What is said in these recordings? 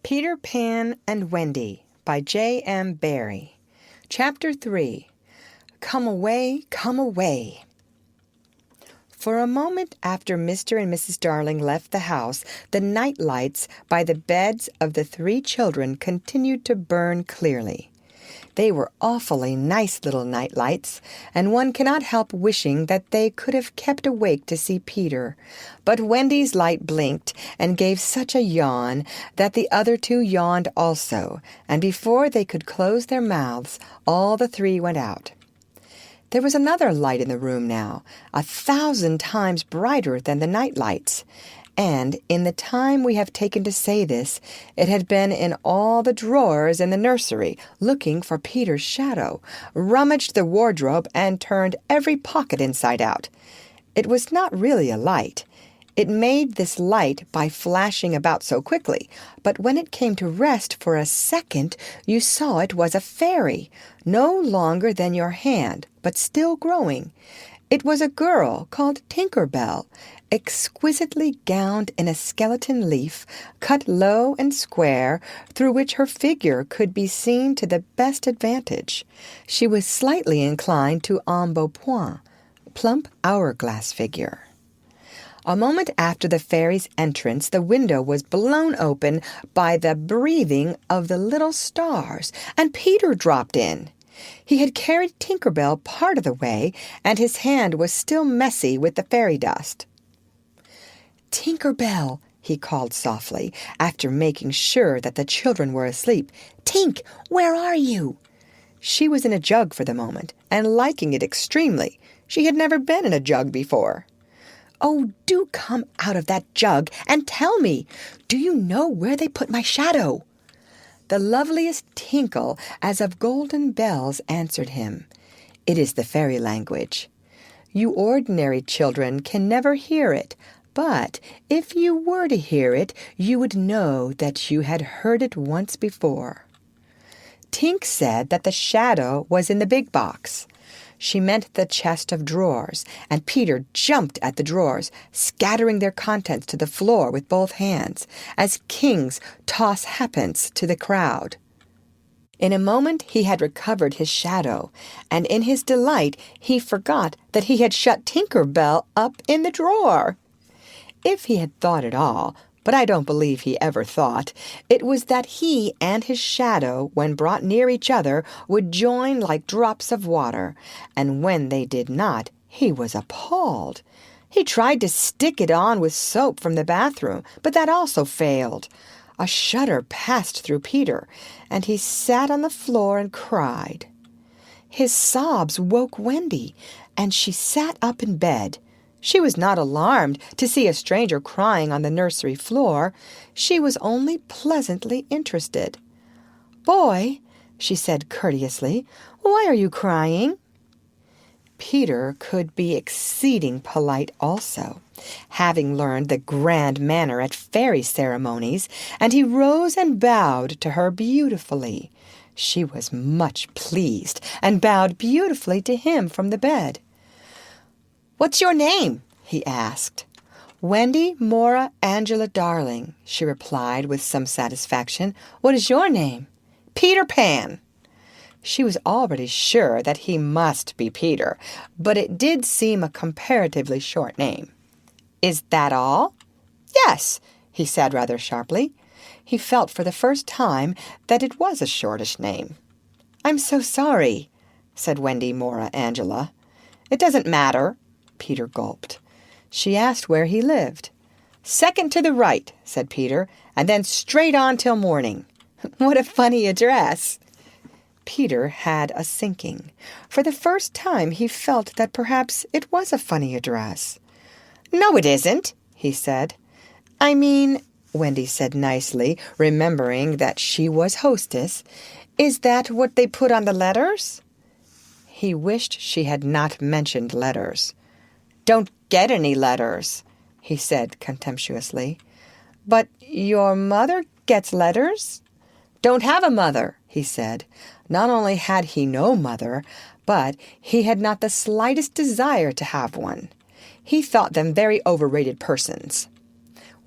Peter Pan and Wendy by J.M. Barrie. Chapter 3. Come away, come away. For a moment after Mr. and Mrs. Darling left the house, the night lights by the beds of the 3 children continued to burn clearly. They were awfully nice little night lights, and one cannot help wishing that they could have kept awake to see Peter. But Wendy's light blinked and gave such a yawn that the other 2 yawned also, and before they could close their mouths, all the 3 went out. There was another light in the room now, 1,000 times brighter than the night lights. And in the time we have taken to say this, it had been in all the drawers in the nursery, looking for Peter's shadow, rummaged the wardrobe, and turned every pocket inside out. It was not really a light. It made this light by flashing about so quickly, but when it came to rest for a second, you saw it was a fairy, no longer than your hand, but still growing. It was a girl called Tinker Bell, exquisitely gowned in a skeleton leaf, cut low and square, through which her figure could be seen to the best advantage. She was slightly inclined to embonpoint, plump hourglass figure. A moment after the fairy's entrance, the window was blown open by the breathing of the little stars, and Peter dropped in. He had carried Tinker Bell part of the way, and his hand was still messy with the fairy dust. "Tinker Bell," he called softly, after making sure that the children were asleep. "Tink, where are you?" She was in a jug for the moment, and liking it extremely. She had never been in a jug before. "Oh, do come out of that jug and tell me. Do you know where they put my shadow?" The loveliest tinkle as of golden bells answered him. It is the fairy language. You ordinary children can never hear it, but if you were to hear it, you would know that you had heard it once before. Tink said that the shadow was in the big box. She meant the chest of drawers, and Peter jumped at the drawers, scattering their contents to the floor with both hands, as kings toss halfpence to the crowd. In a moment he had recovered his shadow, and in his delight he forgot that he had shut Tinker Bell up in the drawer. If he had thought at all, but I don't believe he ever thought, it was that he and his shadow, when brought near each other, would join like drops of water, and when they did not, he was appalled. He tried to stick it on with soap from the bathroom, but that also failed. A shudder passed through Peter, and he sat on the floor and cried. His sobs woke Wendy, and she sat up in bed. She was not alarmed to see a stranger crying on the nursery floor. She was only pleasantly interested. "Boy," she said courteously, "why are you crying?" Peter could be exceeding polite also, having learned the grand manner at fairy ceremonies, and he rose and bowed to her beautifully. She was much pleased, and bowed beautifully to him from the bed. "What's your name?" he asked. "Wendy Moira Angela Darling," she replied with some satisfaction. "What is your name?" "Peter Pan." She was already sure that he must be Peter, but it did seem a comparatively short name. "Is that all?" "Yes," he said rather sharply. He felt for the first time that it was a shortish name. "I'm so sorry," said Wendy Moira Angela. "It doesn't matter." Peter gulped. She asked where he lived. "Second to the right," said Peter, "and then straight on till morning." "What a funny address." Peter had a sinking. For the first time he felt that perhaps it was a funny address. "No, it isn't," he said. "I mean," Wendy said nicely, remembering that she was hostess, "is that what they put on the letters?" He wished she had not mentioned letters. "Don't get any letters," he said contemptuously. "But your mother gets letters?" "Don't have a mother," he said. Not only had he no mother, but he had not the slightest desire to have one. He thought them very overrated persons.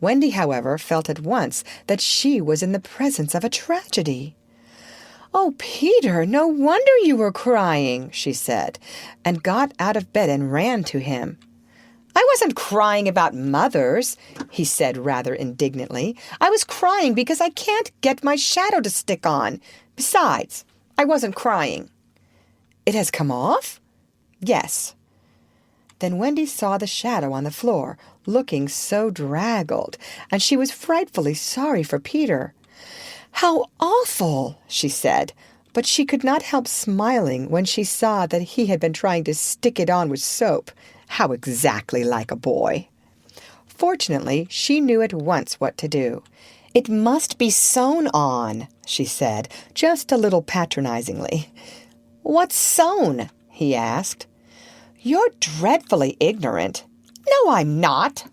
Wendy, however, felt at once that she was in the presence of a tragedy. "Oh, Peter, no wonder you were crying," she said, and got out of bed and ran to him. "I wasn't crying about mothers," he said rather indignantly. "I was crying because I can't get my shadow to stick on. Besides, I wasn't crying." "It has come off?" "Yes." Then Wendy saw the shadow on the floor, looking so draggled, and she was frightfully sorry for Peter. "How awful!" she said, but she could not help smiling when she saw that he had been trying to stick it on with soap. How exactly like a boy! Fortunately, she knew at once what to do. "It must be sewn on," she said, just a little patronizingly. "What's sewn?" he asked. "You're dreadfully ignorant." "No, I'm not."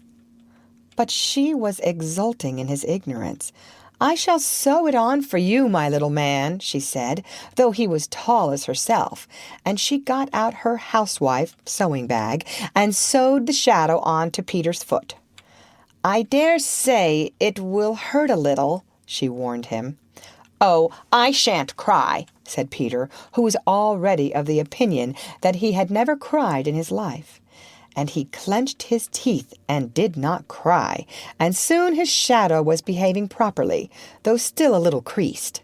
But she was exulting in his ignorance. "I shall sew it on for you, my little man," she said, though he was tall as herself, and she got out her housewife sewing bag and sewed the shadow on to Peter's foot. "I dare say it will hurt a little," she warned him. "Oh, I shan't cry," said Peter, who was already of the opinion that he had never cried in his life. And he clenched his teeth and did not cry, and soon his shadow was behaving properly, though still a little creased.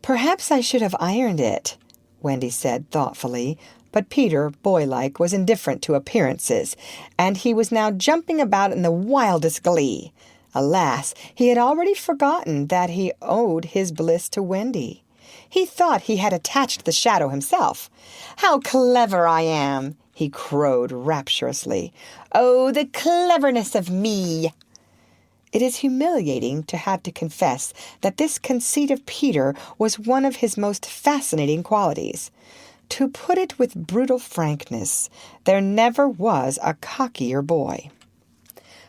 "Perhaps I should have ironed it," Wendy said thoughtfully, but Peter, boylike, was indifferent to appearances, and he was now jumping about in the wildest glee. Alas, he had already forgotten that he owed his bliss to Wendy. He thought he had attached the shadow himself. "How clever I am!" he crowed rapturously. "Oh, the cleverness of me!" It is humiliating to have to confess that this conceit of Peter was one of his most fascinating qualities. To put it with brutal frankness, there never was a cockier boy.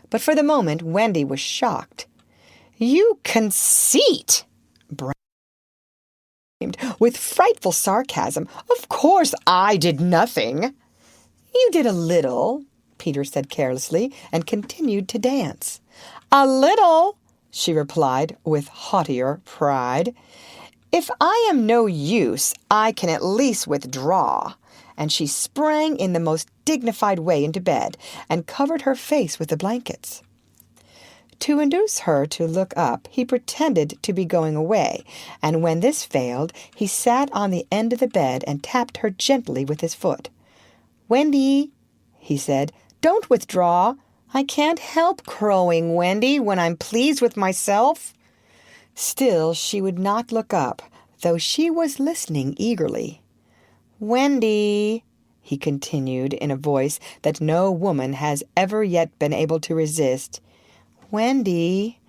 But for the moment, Wendy was shocked. "You conceit!" with frightful sarcasm. "Of course I did nothing." "You did a little," Peter said carelessly, and continued to dance. "A little," she replied with haughtier pride. "If I am no use, I can at least withdraw." And she sprang in the most dignified way into bed and covered her face with the blankets. To induce her to look up, he pretended to be going away, and when this failed, he sat on the end of the bed and tapped her gently with his foot. "Wendy," he said, "don't withdraw. I can't help crowing, Wendy, when I'm pleased with myself." Still she would not look up, though she was listening eagerly. "Wendy," he continued in a voice that no woman has ever yet been able to resist. "Wendy,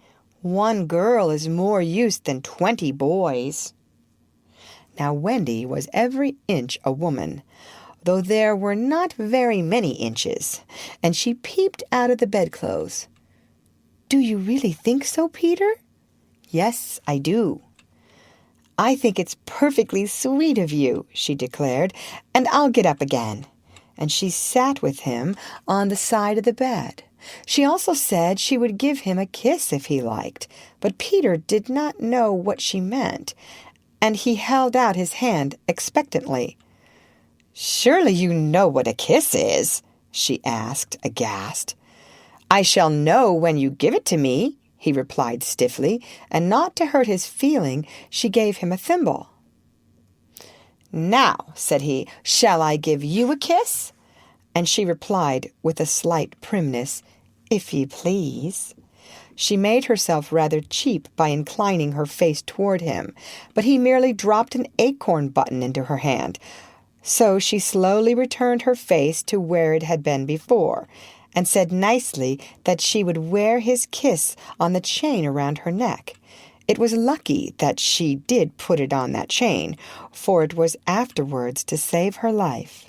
one girl is more use than 20 boys." Now Wendy was every inch a woman, though there were not very many inches, and she peeped out of the bedclothes. "Do you really think so, Peter?" "Yes, I do." "I think it's perfectly sweet of you," she declared, "and I'll get up again." And she sat with him on the side of the bed. She also said she would give him a kiss if he liked, but Peter did not know what she meant, and he held out his hand expectantly. "Surely you know what a kiss is?" she asked, aghast. "I shall know when you give it to me," he replied stiffly, and not to hurt his feeling, she gave him a thimble. "Now," said he, "shall I give you a kiss?" And she replied with a slight primness, "If you please." She made herself rather cheap by inclining her face toward him, but he merely dropped an acorn button into her hand. So she slowly returned her face to where it had been before, and said nicely that she would wear his kiss on the chain around her neck. It was lucky that she did put it on that chain, for it was afterwards to save her life.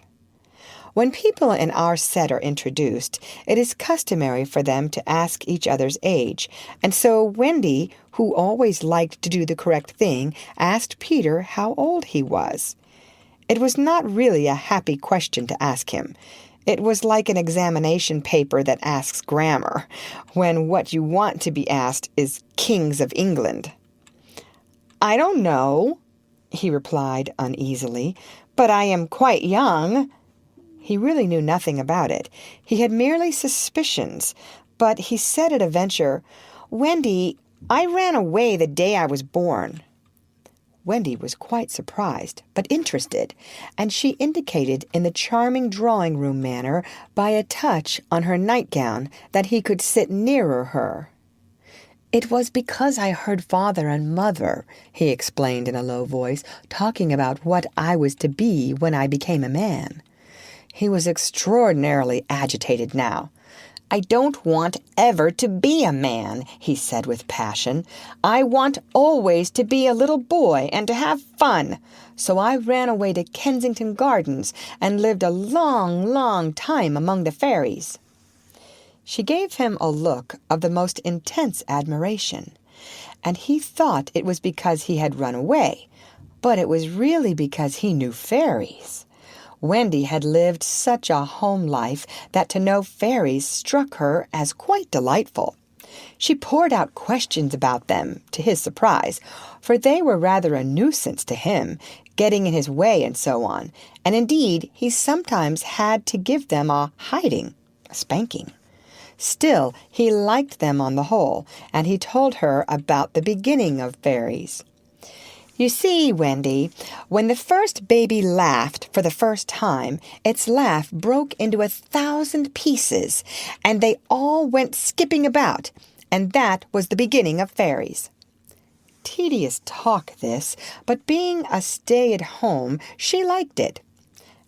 When people in our set are introduced, it is customary for them to ask each other's age, and so Wendy, who always liked to do the correct thing, asked Peter how old he was. It was not really a happy question to ask him. It was like an examination paper that asks grammar, when what you want to be asked is kings of England. "I don't know," he replied uneasily, "but I am quite young." He really knew nothing about it. He had merely suspicions, but he said at a venture, "Wendy, I ran away the day I was born." Wendy was quite surprised, but interested, and she indicated in the charming drawing-room manner by a touch on her nightgown that he could sit nearer her. "It was because I heard Father and Mother," he explained in a low voice, "talking about what I was to be when I became a man." He was extraordinarily agitated now. "I don't want ever to be a man," he said with passion. "I want always to be a little boy and to have fun. So I ran away to Kensington Gardens and lived a long, long time among the fairies." She gave him a look of the most intense admiration, and he thought it was because he had run away, but it was really because he knew fairies. Wendy had lived such a home life that to know fairies struck her as quite delightful. She poured out questions about them, to his surprise, for they were rather a nuisance to him, getting in his way and so on, and indeed he sometimes had to give them a hiding, a spanking. Still, he liked them on the whole, and he told her about the beginning of fairies. "You see, Wendy, when the first baby laughed for the first time, its laugh broke into 1,000 pieces, and they all went skipping about, and that was the beginning of fairies." Tedious talk this, but being a stay-at-home, she liked it.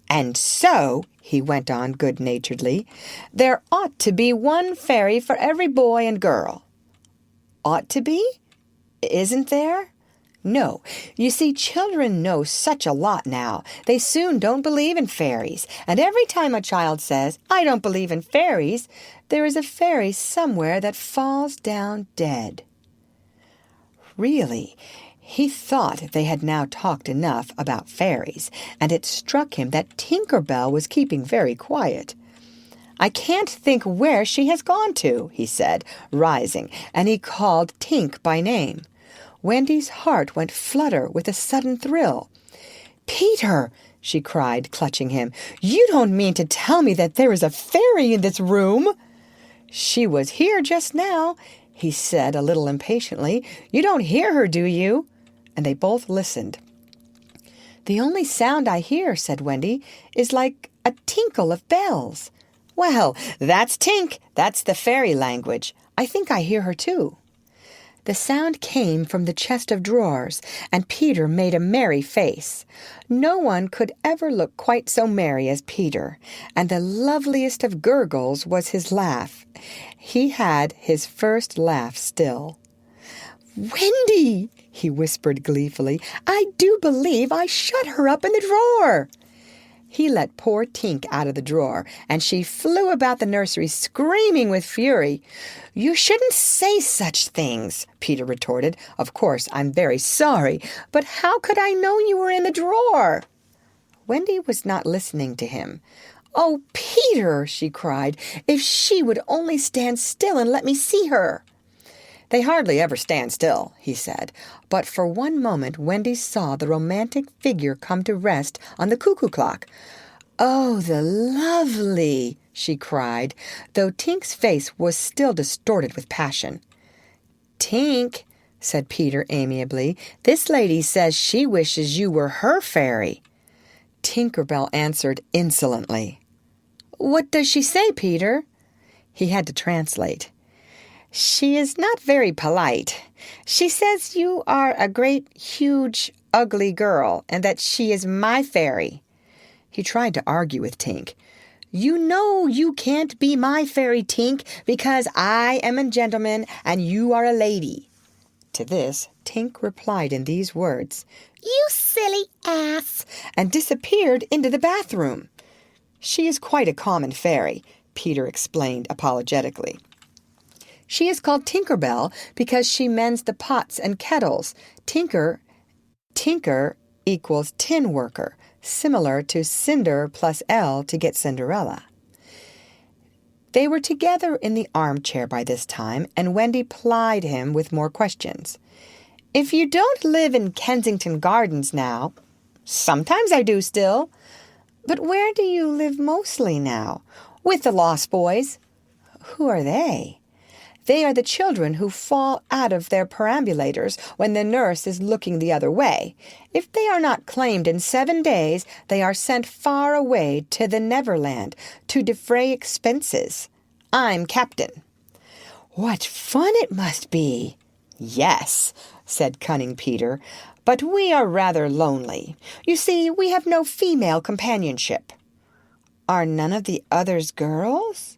"And so," he went on good-naturedly, "there ought to be one fairy for every boy and girl." "Ought to be? Isn't there?" "No. You see, children know such a lot now. They soon don't believe in fairies. And every time a child says, 'I don't believe in fairies,' there is a fairy somewhere that falls down dead." Really, he thought they had now talked enough about fairies, and it struck him that Tinker Bell was keeping very quiet. "I can't think where she has gone to," he said, rising, and he called Tink by name. Wendy's heart went flutter with a sudden thrill. "Peter," she cried, clutching him, "you don't mean to tell me that there is a fairy in this room?" "She was here just now," he said a little impatiently. "You don't hear her, do you?" And they both listened. "The only sound I hear," said Wendy, "is like a tinkle of bells." "Well, that's Tink. That's the fairy language. I think I hear her too." The sound came from the chest of drawers, and Peter made a merry face. No one could ever look quite so merry as Peter, and the loveliest of gurgles was his laugh. He had his first laugh still. "Wendy," he whispered gleefully, "I do believe I shut her up in the drawer." He let poor Tink out of the drawer, and she flew about the nursery screaming with fury. "You shouldn't say such things," Peter retorted. "Of course, I'm very sorry, but how could I know you were in the drawer?" Wendy was not listening to him. "Oh, Peter," she cried, "if she would only stand still and let me see her." "They hardly ever stand still," he said, but for one moment Wendy saw the romantic figure come to rest on the cuckoo clock. "Oh, the lovely!" she cried, though Tink's face was still distorted with passion. "Tink," said Peter amiably, "this lady says she wishes you were her fairy." Tinker Bell answered insolently. "What does she say, Peter?" He had to translate. "She is not very polite. She says you are a great, huge, ugly girl, and that she is my fairy." He tried to argue with Tink. "You know you can't be my fairy, Tink, because I am a gentleman and you are a lady." To this, Tink replied in these words, "You silly ass," and disappeared into the bathroom. "She is quite a common fairy," Peter explained apologetically. "She is called Tinker Bell because she mends the pots and kettles. Tinker equals tin worker, similar to cinder plus L to get Cinderella." They were together in the armchair by this time, and Wendy plied him with more questions. "If you don't live in Kensington Gardens now—" "Sometimes I do still." "But where do you live mostly now?" "With the Lost Boys." "Who are they?" "They are the children who fall out of their perambulators when the nurse is looking the other way. If they are not claimed in 7 days, they are sent far away to the Neverland to defray expenses. I'm captain." "What fun it must be!" "Yes," said cunning Peter, "but we are rather lonely. You see, we have no female companionship." "Are none of the others girls?"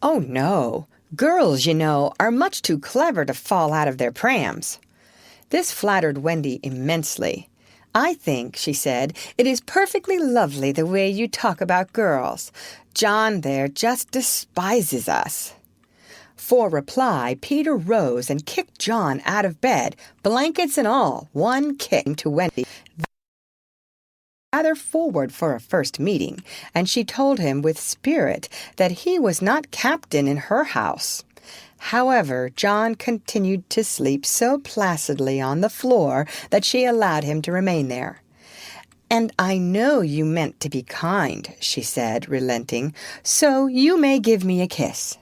"Oh, no. Girls, you know, are much too clever to fall out of their prams." This flattered Wendy immensely. "I think," she said, "it is perfectly lovely the way you talk about girls. John there just despises us." For reply, Peter rose and kicked John out of bed, blankets and all, one kick to Wendy. Rather forward for a first meeting, and she told him with spirit that he was not captain in her house. However, John continued to sleep so placidly on the floor that she allowed him to remain there. "And I know you meant to be kind," she said, relenting, "so you may give me a kiss."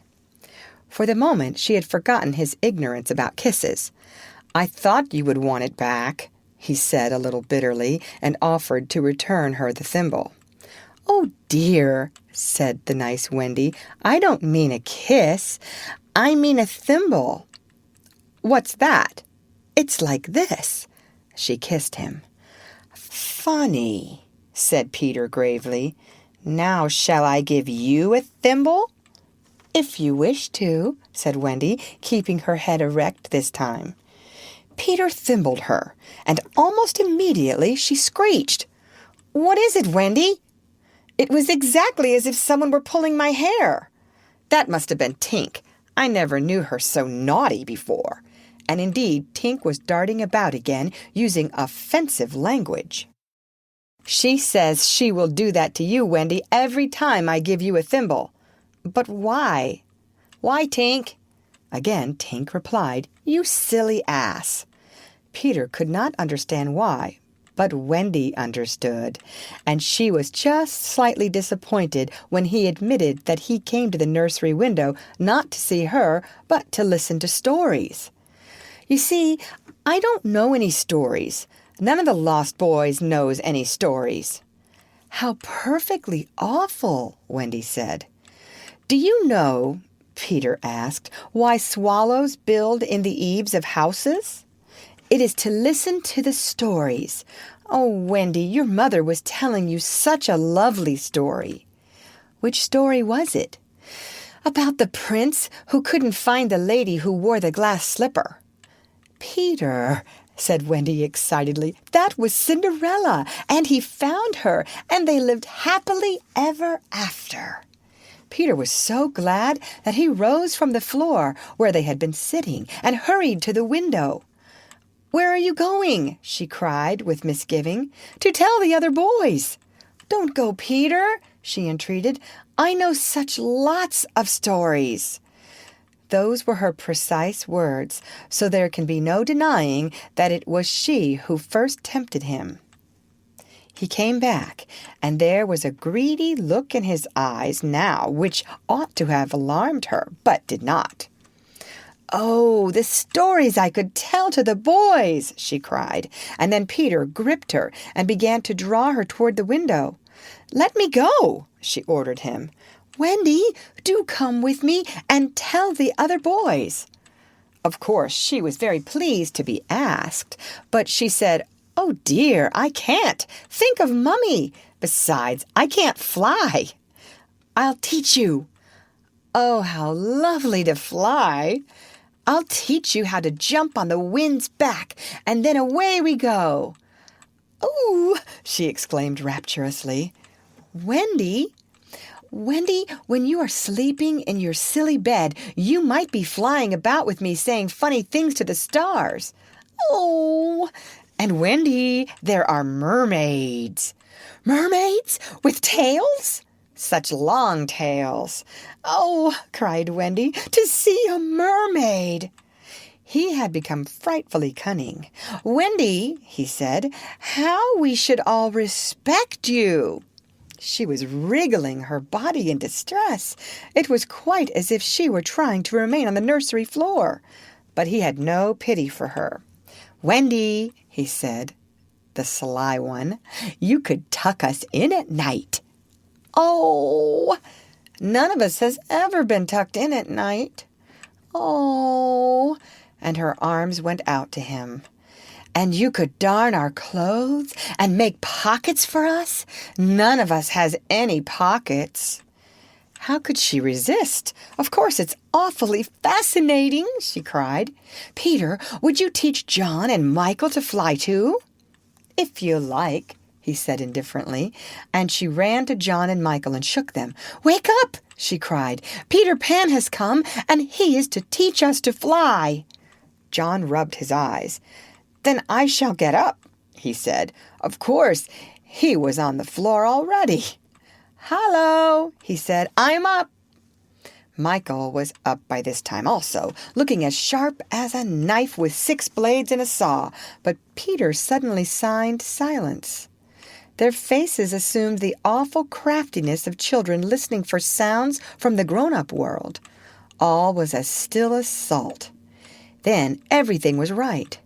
For the moment she had forgotten his ignorance about kisses. "I thought you would want it back," he said a little bitterly, and offered to return her the thimble. "Oh, dear," said the nice Wendy, "I don't mean a kiss. I mean a thimble." "What's that?" "It's like this." She kissed him. "Funny," said Peter gravely. "Now shall I give you a thimble?" "If you wish to," said Wendy, keeping her head erect this time. Peter thimbled her, and almost immediately she screeched. "What is it, Wendy?" "It was exactly as if someone were pulling my hair." "That must have been Tink. I never knew her so naughty before." And indeed, Tink was darting about again, using offensive language. "She says she will do that to you, Wendy, every time I give you a thimble." "But why?" "Why, Tink?" Again Tink replied, "You silly ass." Peter could not understand why, but Wendy understood, and she was just slightly disappointed when he admitted that he came to the nursery window not to see her, but to listen to stories. "You see, I don't know any stories. None of the Lost Boys knows any stories." "How perfectly awful," Wendy said. "Do you know," Peter asked, "why swallows build in the eaves of houses? It is to listen to the stories. Oh, Wendy, your mother was telling you such a lovely story." "Which story was it?" "About the prince who couldn't find the lady who wore the glass slipper." "Peter," said Wendy excitedly, "that was Cinderella, and he found her, and they lived happily ever after." Peter was so glad that he rose from the floor where they had been sitting and hurried to the window. "Where are you going?" she cried with misgiving. "To tell the other boys." "Don't go, Peter," she entreated. "I know such lots of stories." Those were her precise words, so there can be no denying that it was she who first tempted him. He came back, and there was a greedy look in his eyes now which ought to have alarmed her, but did not. "Oh, the stories I could tell to the boys!" she cried, and then Peter gripped her and began to draw her toward the window. "Let me go," she ordered him. "Wendy, do come with me and tell the other boys." Of course, she was very pleased to be asked, but she said, "Oh, dear, I can't. Think of Mummy. Besides, I can't fly." "I'll teach you." "Oh, how lovely to fly." "I'll teach you how to jump on the wind's back, and then away we go." "Ooh!" she exclaimed rapturously. "Wendy, when you are sleeping in your silly bed, you might be flying about with me saying funny things to the stars." "Oh!" "And Wendy, there are mermaids." "Mermaids with tails?" such long tails. "Oh," cried Wendy, "to see a mermaid!" He had become frightfully cunning. "Wendy," he said, "how we should all respect you!" She was wriggling her body in distress. It was quite as if she were trying to remain on the nursery floor. But he had no pity for her. "Wendy," he said, the sly one, "you could tuck us in at night." "Oh, none of us has ever been tucked in at night." "Oh," and her arms went out to him. "And you could darn our clothes and make pockets for us? None of us has any pockets." How could she resist? "Of course, it's awfully fascinating," she cried. "Peter, would you teach John and Michael to fly too?" "If you like," he said indifferently, and she ran to John and Michael and shook them. "Wake up!" she cried. "Peter Pan has come, and he is to teach us to fly." John rubbed his eyes. "Then I shall get up," he said. Of course, he was on the floor already. "Hello," he said. "I'm up." Michael was up by this time also, looking as sharp as a knife with 6 blades and a saw, but Peter suddenly signed silence. Their faces assumed the awful craftiness of children listening for sounds from the grown-up world. All was as still as salt. Then everything was right.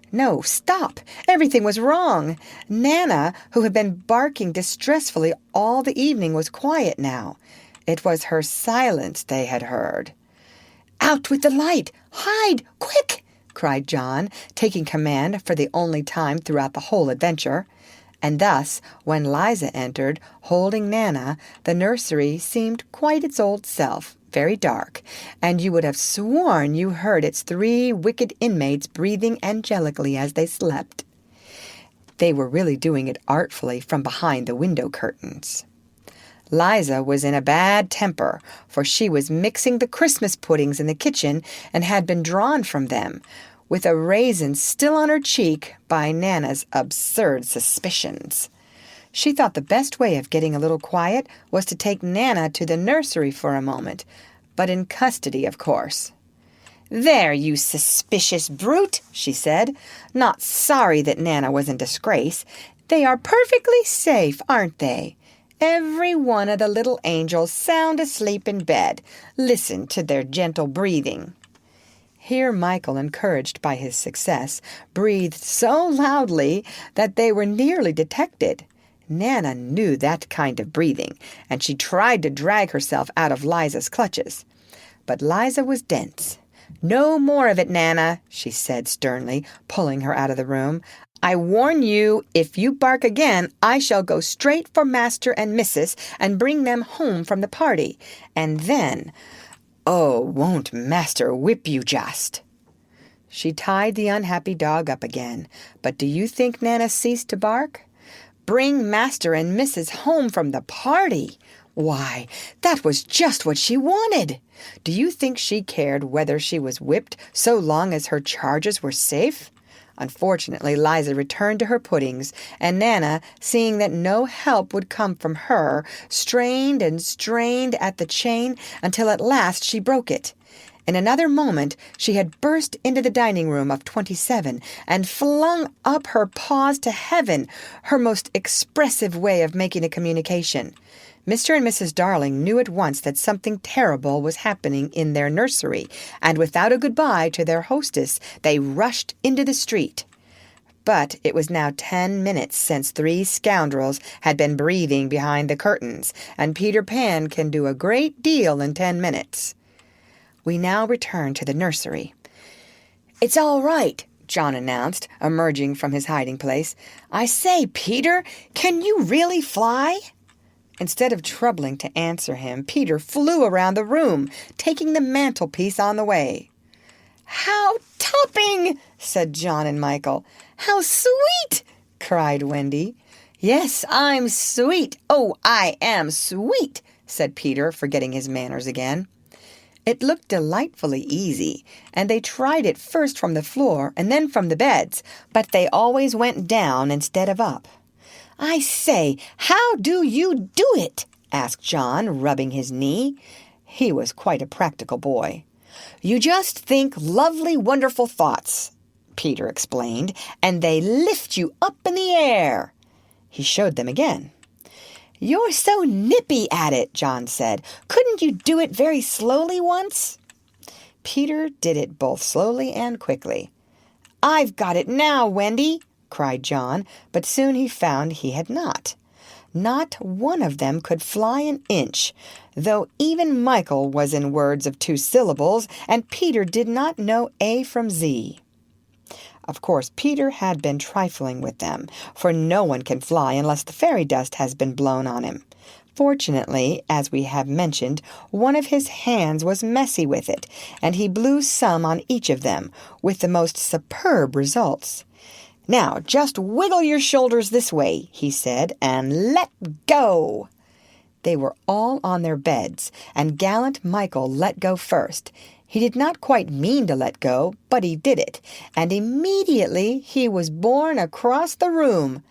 No, stop! Everything was wrong. Nana, who had been barking distressfully all the evening, was quiet now. It was her silence they had heard. "Out with the light! Hide! Quick!" cried John, taking command for the only time throughout the whole adventure. And thus, when Liza entered, holding Nana, the nursery seemed quite its old self, very dark, and you would have sworn you heard its 3 wicked inmates breathing angelically as they slept. They were really doing it artfully from behind the window curtains. Liza was in a bad temper, for she was mixing the Christmas puddings in the kitchen and had been drawn from them, with a raisin still on her cheek by Nana's absurd suspicions. She thought the best way of getting a little quiet was to take Nana to the nursery for a moment, but in custody, of course. "There, you suspicious brute," she said, not sorry that Nana was in disgrace. "They are perfectly safe, aren't they? Every one of the little angels sound asleep in bed. Listen to their gentle breathing." Here Michael, encouraged by his success, breathed so loudly that they were nearly detected. Nana knew that kind of breathing, and she tried to drag herself out of Liza's clutches. But Liza was dense. "No more of it, Nana," she said sternly, pulling her out of the room. "I warn you, if you bark again, I shall go straight for Master and Missus and bring them home from the party. And then, oh, won't Master whip you just!" She tied the unhappy dog up again. But do you think Nana ceased to bark? Bring Master and Missus home from the party! Why, that was just what she wanted. Do you think she cared whether she was whipped so long as her charges were safe? Unfortunately, Liza returned to her puddings, and Nana, seeing that no help would come from her, strained and strained at the chain until at last she broke it. In another moment she had burst into the dining room of 27 and flung up her paws to heaven, her most expressive way of making a communication. Mr. and Mrs. Darling knew at once that something terrible was happening in their nursery, and without a goodbye to their hostess, they rushed into the street. But it was now 10 minutes since 3 scoundrels had been breathing behind the curtains, and Peter Pan can do a great deal in 10 minutes. We now return to the nursery. "It's all right," John announced, emerging from his hiding place. "I say, Peter, can you really fly?" Instead of troubling to answer him, Peter flew around the room, taking the mantelpiece on the way. "How topping!" said John and Michael. "How sweet!" cried Wendy. "Yes, I'm sweet. Oh, I am sweet," said Peter, forgetting his manners again. It looked delightfully easy, and they tried it first from the floor and then from the beds, but they always went down instead of up. "I say, how do you do it?" asked John, rubbing his knee. He was quite a practical boy. "You just think lovely, wonderful thoughts," Peter explained, "and they lift you up in the air." He showed them again. "You're so nippy at it," John said. "Couldn't you do it very slowly once?" Peter did it both slowly and quickly. "I've got it now, Wendy," cried John, but soon he found he had not. Not one of them could fly an inch, though even Michael was in words of 2 syllables, and Peter did not know A from Z. Of course, Peter had been trifling with them, for no one can fly unless the fairy dust has been blown on him. Fortunately, as we have mentioned, one of his hands was messy with it, and he blew some on each of them, with the most superb results. "Now, just wiggle your shoulders this way," he said, "and let go." They were all on their beds, and gallant Michael let go first. He did not quite mean to let go, but he did it, and immediately he was borne across the room.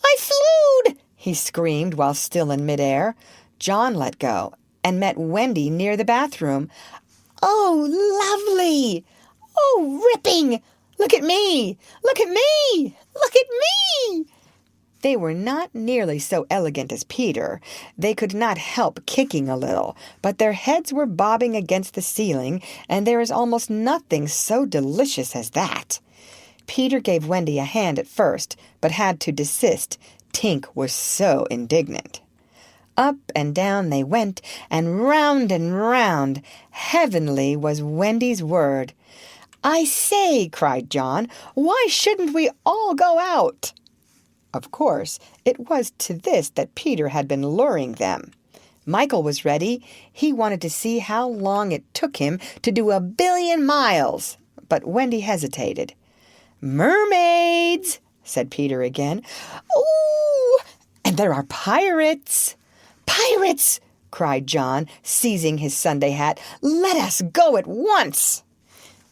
"I flewed!" he screamed while still in midair. John let go and met Wendy near the bathroom. "Oh, lovely! Oh, ripping! Look at me! Look at me! Look at me!" They were not nearly so elegant as Peter. They could not help kicking a little, but their heads were bobbing against the ceiling, and there is almost nothing so delicious as that. Peter gave Wendy a hand at first, but had to desist. Tink was so indignant. Up and down they went, and round. Heavenly was Wendy's word. "I say," cried John, "why shouldn't we all go out?" Of course, it was to this that Peter had been luring them. Michael was ready. He wanted to see how long it took him to do 1,000,000,000 miles. But Wendy hesitated. "Mermaids," said Peter again. "Ooh, and there are pirates." "Pirates!" cried John, seizing his Sunday hat. "Let us go at once."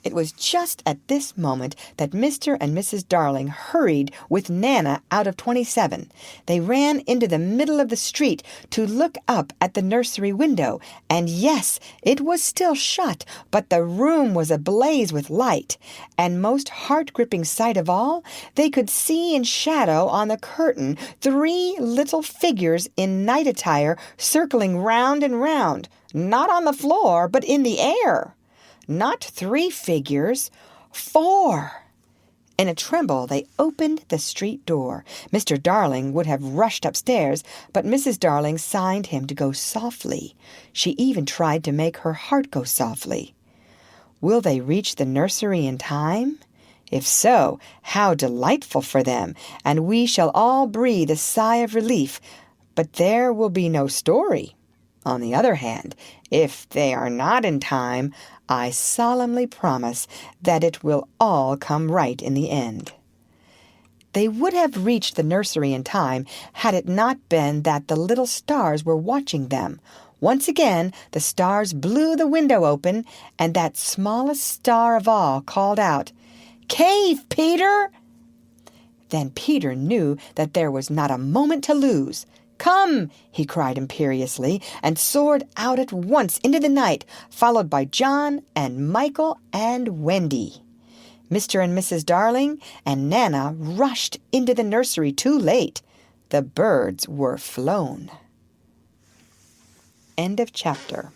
It was just at this moment that Mr. and Mrs. Darling hurried with Nana out of 27. They ran into the middle of the street to look up at the nursery window, and yes, it was still shut, but the room was ablaze with light. And most heart-gripping sight of all, they could see in shadow on the curtain 3 little figures in night attire circling round and round, not on the floor, but in the air. Not 3 figures, 4. In a tremble, they opened the street door. Mr. Darling would have rushed upstairs, but Mrs. Darling signed him to go softly. She even tried to make her heart go softly. Will they reach the nursery in time? If so, how delightful for them, and we shall all breathe a sigh of relief. But there will be no story. On the other hand, if they are not in time, I solemnly promise that it will all come right in the end. They would have reached the nursery in time had it not been that the little stars were watching them. Once again, the stars blew the window open, and that smallest star of all called out, "Cave, Peter!" Then Peter knew that there was not a moment to lose. "Come!" he cried imperiously, and soared out at once into the night, followed by John and Michael and Wendy. Mr. and Mrs. Darling and Nana rushed into the nursery too late. The birds were flown. End of chapter.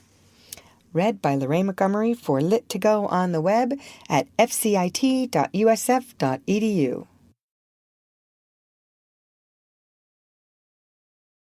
Read by Lorraine Montgomery for Lit2Go on the web at fcit.usf.edu.